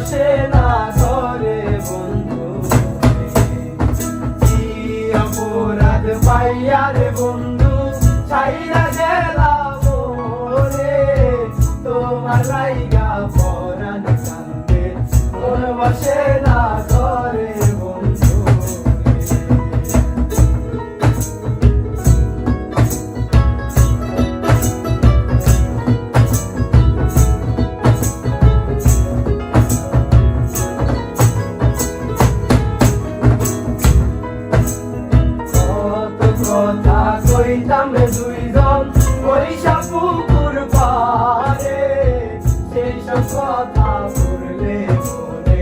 বসে না ঘরে বন্ধু কি অপরাধ পাইয়া রে বন্ধু ছাইরা গেলাম রে তোমার লাইগা পরাণ কান্দে মন বসে না ঘরে বন্ধু কথা কইতাম দুইজন বৈশা পুকুর পারে সেই সব কথা বললে মনে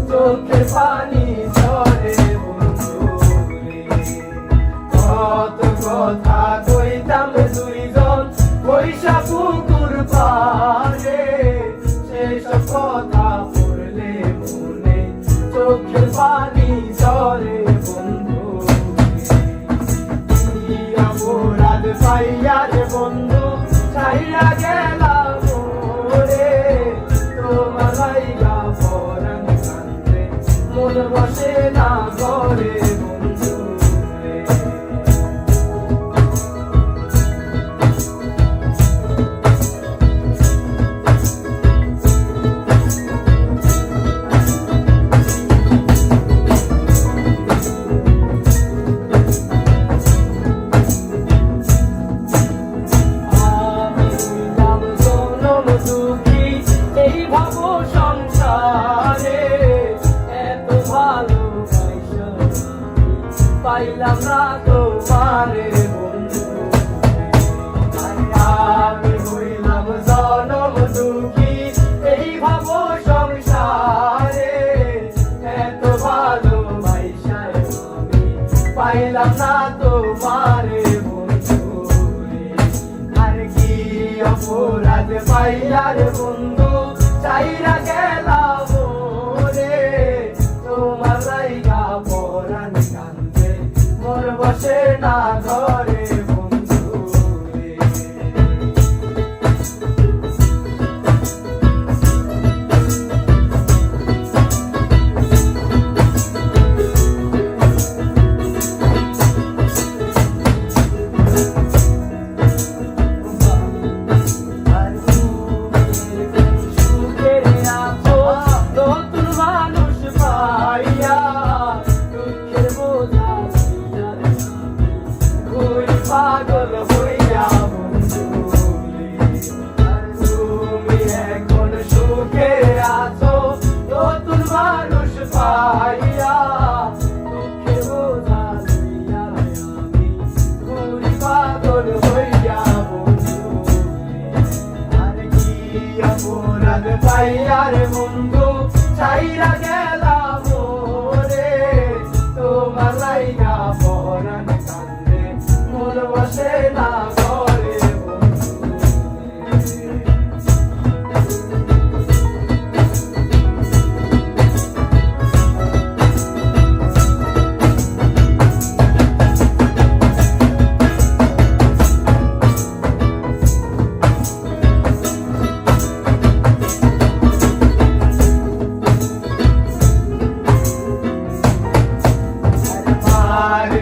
চোখে পানি ঝরে বন্ধু কত কথা কইতাম দুইজন বৈশা পুকুর পারে সেই সব কথা বললে মনে চোখে পানি ঝরে বন্ধু অপরাধ পাইয়া রে বন্ধু ছাইরা গেলাম রে তোমার লাইগা পরাণ কান্দে মন বসে না ঘরে বন্ধু পাইলাম না তোমারে বন্ধু আমি হইলাম জনম দুঃখী এই ভাব সংসারে এত ভালোবাসা আমি পাইলাম না তোমারে বন্ধু আর কি অপরাধ পাইয়া রে বন্ধু চাইরা গেলাম রে তোমার লাইগা পরাণ কান্দে মন বসে না ঘরে বন্ধু আর তুমি সুখে আছো নতুন মানুষ পাইয়া দুঃখের বোঝা পাগল হইয়া বন্ধু আর তুমি এখন সুখে আছো নতুন মানুষ পাইয়া দুঃখে বোঝা লইয়া আমি ঘুরি পাগল হইয়া বন্ধু আর কি অপরাধ পাইয়া রে বন্ধু ছাইরা গেলাম রে তোমার লাইগা পরাণ কান্দে মন বসে না ঘরে বন্ধু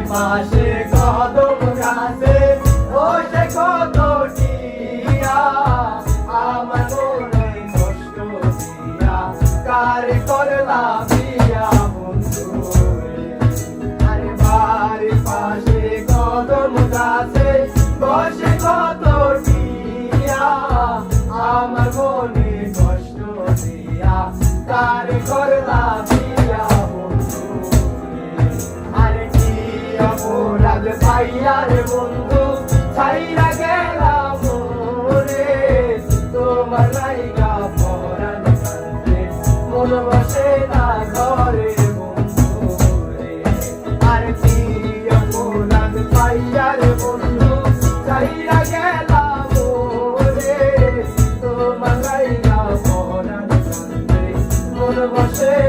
পাশে কদম গাছে বসে কত টিয়া আমার মনে কষ্ট দিয়া কার করলা বিয়া বন্ধু আরে বাড়ি পাশে কদম গাছে বসে কত টিয়া আমার মনে কষ্ট দিয়া কার করলা বিয়া বন্ধু আরে অপরাধ পাইয়া রে বন্ধু ছাইরা গেলাম রে তোমার লাইগা পরাণ কান্দে মন বসে না ঘরে বন্ধু আর কি অপরাধ পাইয়া রে বন্ধু ছাইরা গেলাম রে তোমার লাইগা পরাণ কান্দে মন বসে